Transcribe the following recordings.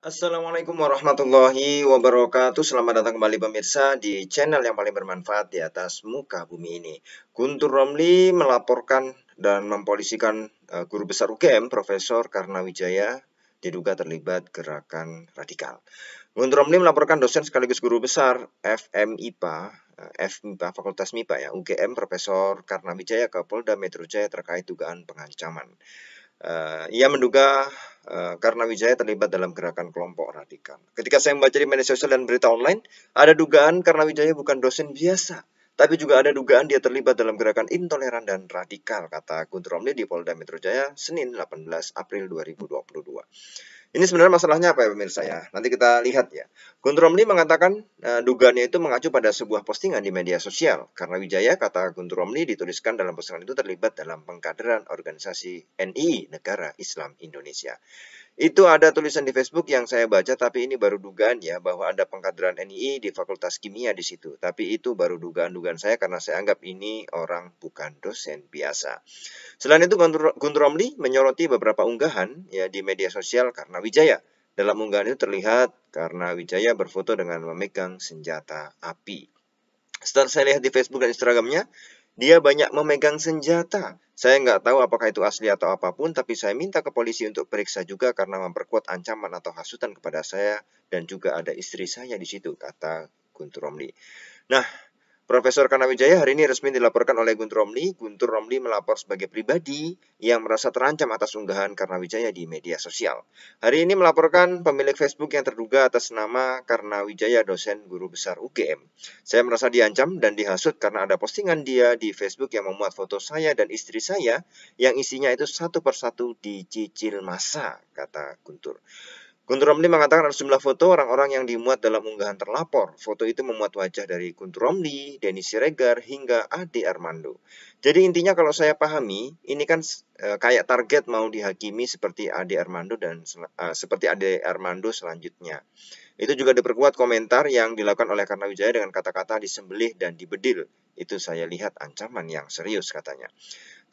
Assalamualaikum warahmatullahi wabarakatuh. Selamat datang kembali pemirsa di channel yang paling bermanfaat di atas muka bumi ini. Guntur Romli melaporkan dan mempolisikan guru besar UGM, Profesor Karnawijaya, diduga terlibat gerakan radikal. Guntur Romli melaporkan dosen sekaligus guru besar FMIPA Fakultas MIPA ya, UGM, Profesor Karnawijaya ke Polda Metro Jaya terkait dugaan pengancaman. Ia menduga Karnawijaya terlibat dalam gerakan kelompok radikal. Ketika saya membaca di media sosial dan berita online, ada dugaan Karnawijaya bukan dosen biasa, tapi juga ada dugaan dia terlibat dalam gerakan intoleran dan radikal, kata Guntur Romli di Polda Metro Jaya, Senin 18 April 2022. Ini sebenarnya masalahnya apa ya pemirsa ya? Nanti kita lihat ya. Guntur Romli mengatakan dugaannya itu mengacu pada sebuah postingan di media sosial. Karnawijaya, kata Guntur Romli, dituliskan dalam postingan itu terlibat dalam pengkaderan organisasi NII, Negara Islam Indonesia. Itu ada tulisan di Facebook yang saya baca, tapi ini baru dugaan ya, bahwa ada pengkaderan NII di Fakultas Kimia di situ. Tapi itu baru dugaan-dugaan saya karena saya anggap ini orang bukan dosen biasa. Selain itu, Guntur Romli menyoroti beberapa unggahan ya di media sosial Karnawijaya. Dalam unggahan itu terlihat Karnawijaya berfoto dengan memegang senjata api. Setelah saya lihat di Facebook dan Instagramnya, dia banyak memegang senjata. Saya nggak tahu apakah itu asli atau apapun, tapi saya minta ke polisi untuk periksa juga karena memperkuat ancaman atau hasutan kepada saya dan juga ada istri saya di situ, kata Guntur Romli. Nah, Profesor Karnawijaya hari ini resmi dilaporkan oleh Guntur Romli. Guntur Romli melapor sebagai pribadi yang merasa terancam atas unggahan Karnawijaya di media sosial. Hari ini melaporkan pemilik Facebook yang terduga atas nama Karnawijaya, dosen guru besar UGM. Saya merasa diancam dan dihasut karena ada postingan dia di Facebook yang memuat foto saya dan istri saya yang isinya itu satu persatu dicicil massa, kata Guntur. Guntur Romli mengatakan ada sejumlah foto orang-orang yang dimuat dalam unggahan terlapor. Foto itu memuat wajah dari Guntur Romli, Denny Siregar, hingga Ade Armando. Jadi intinya kalau saya pahami, ini kan kayak target mau dihakimi seperti Ade Armando dan seperti Ade Armando selanjutnya. Itu juga diperkuat komentar yang dilakukan oleh Karnawijaya dengan kata-kata disembelih dan dibedil. Itu saya lihat ancaman yang serius, katanya.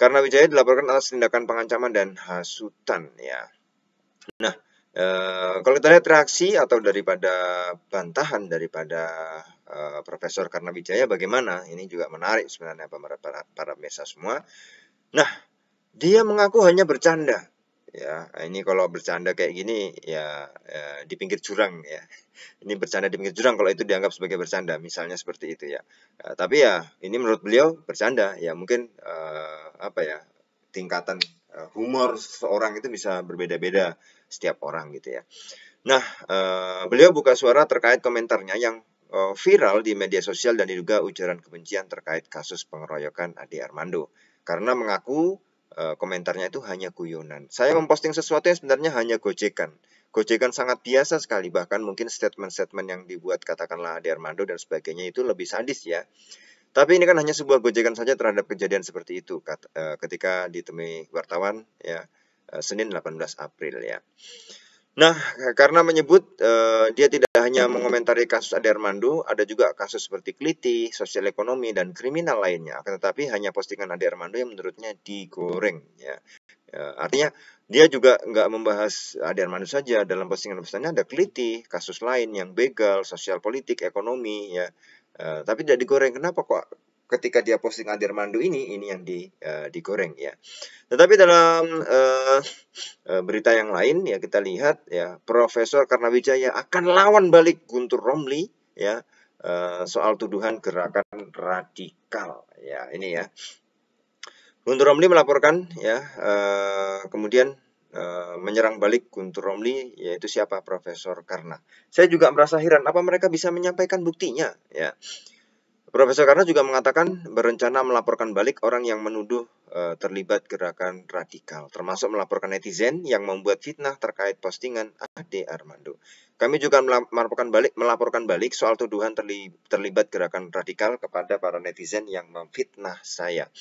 Karnawijaya dilaporkan atas tindakan pengancaman dan hasutan ya. Nah, kalau kita lihat reaksi atau daripada bantahan daripada Profesor Karnawijaya bagaimana? Ini juga menarik sebenarnya para pemirsa semua. Nah, dia mengaku hanya bercanda. Ya, ini kalau bercanda kayak gini ya, di pinggir jurang ya. Ini bercanda di pinggir jurang kalau itu dianggap sebagai bercanda, misalnya seperti itu ya. Tapi ya ini menurut beliau bercanda ya, mungkin apa ya, tingkatan humor seseorang itu bisa berbeda-beda setiap orang gitu ya. Nah, beliau buka suara terkait komentarnya yang viral di media sosial dan diduga ujaran kebencian terkait kasus pengeroyokan Ade Armando. Karena mengaku komentarnya itu hanya guyonan. Saya memposting sesuatu yang sebenarnya hanya gojekan. Gojekan sangat biasa sekali, bahkan mungkin statement-statement yang dibuat katakanlah Ade Armando dan sebagainya itu lebih sadis ya. Tapi ini kan hanya sebuah gojekan saja terhadap kejadian seperti itu ketika ditemui wartawan ya, Senin 18 April ya. Nah, karena menyebut dia tidak hanya mengomentari kasus Ade Armando, ada juga kasus seperti Kliti, sosial ekonomi, dan kriminal lainnya. Akan tetapi hanya postingan Ade Armando yang menurutnya digoreng. Ya. Artinya dia juga nggak membahas Ade Armando saja. Dalam postingan-postingannya ada Kliti, kasus lain yang begal, sosial politik, ekonomi. Ya. Tapi tidak digoreng. Kenapa kok ketika dia posting Ade Armando ini yang digoreng ya. Tetapi dalam berita yang lain ya kita lihat ya, Profesor Karnawijaya akan lawan balik Guntur Romli ya, soal tuduhan gerakan radikal ya, ini ya. Guntur Romli melaporkan ya, kemudian menyerang balik Guntur Romli, yaitu siapa? Profesor Karna. Saya juga merasa heran apa mereka bisa menyampaikan buktinya ya. Profesor Karna juga mengatakan berencana melaporkan balik orang yang menuduh terlibat gerakan radikal, termasuk melaporkan netizen yang membuat fitnah terkait postingan Ade Armando. Kami juga melaporkan balik soal tuduhan terlibat gerakan radikal kepada para netizen yang memfitnah saya.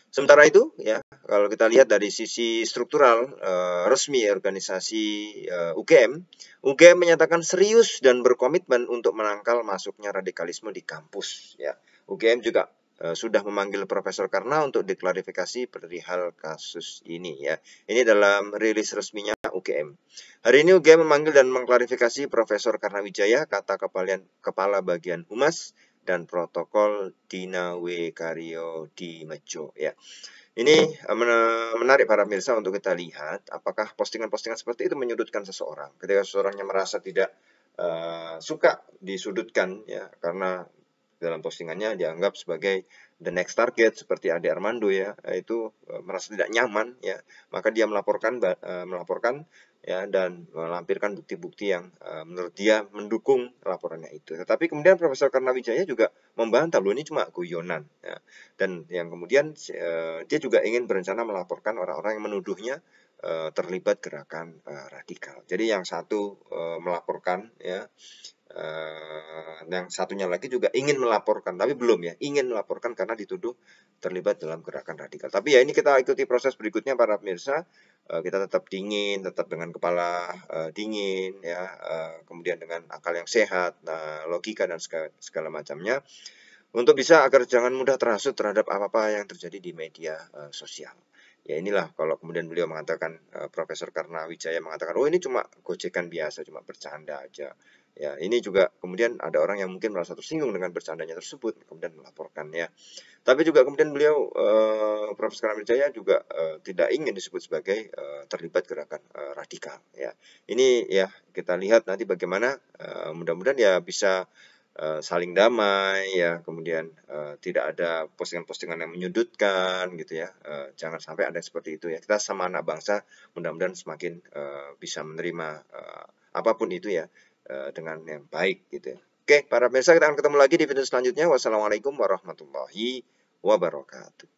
Sementara itu, ya, kalau kita lihat dari sisi struktural resmi organisasi UGM menyatakan serius dan berkomitmen untuk menangkal masuknya radikalisme di kampus. Ya, UGM juga sudah memanggil Profesor Karna untuk diklarifikasi perihal kasus ini ya. Ini dalam rilis resminya UGM. Hari ini UGM memanggil dan mengklarifikasi Profesor Karna Wijaya, kata Kepala Bagian Humas dan Protokol Dina W. Karyo di Mejo ya. Ini menarik para pemirsa untuk kita lihat apakah postingan-postingan seperti itu menyudutkan seseorang. Ketika seseorangnya merasa tidak suka disudutkan ya, karena dalam postingannya dianggap sebagai the next target seperti Ade Armando ya, itu merasa tidak nyaman ya, maka dia melaporkan ya, dan melampirkan bukti-bukti yang menurut dia mendukung laporannya itu. Tetapi kemudian Profesor Karna Wijaya juga membantah, loh ini cuma guyonan ya. Dan yang kemudian dia juga ingin berencana melaporkan orang-orang yang menuduhnya terlibat gerakan radikal. Jadi yang satu melaporkan ya, yang satunya lagi juga ingin melaporkan, tapi belum ya, ingin melaporkan karena dituduh terlibat dalam gerakan radikal. Tapi ya ini kita ikuti proses berikutnya para pemirsa, kita tetap dingin, tetap dengan kepala dingin ya, kemudian dengan akal yang sehat, logika dan segala macamnya, untuk bisa agar jangan mudah terhasut terhadap apa-apa yang terjadi di media sosial. Ya inilah kalau kemudian beliau mengatakan, Profesor Karna Wijaya mengatakan, oh ini cuma gojekan biasa, cuma bercanda aja. Ya, ini juga kemudian ada orang yang mungkin merasa tersinggung dengan bercandanya tersebut, kemudian melaporkan ya. Tapi juga kemudian beliau, Profesor Karna Wijaya juga tidak ingin disebut sebagai terlibat gerakan radikal ya. Ini ya kita lihat nanti bagaimana, mudah-mudahan ya bisa saling damai ya, kemudian tidak ada postingan-postingan yang menyudutkan gitu ya, jangan sampai ada seperti itu ya. Kita sama anak bangsa mudah-mudahan semakin bisa menerima apapun itu ya, dengan yang baik gitu ya. Oke, para pemirsa, kita akan ketemu lagi di video selanjutnya. Wassalamualaikum warahmatullahi wabarakatuh.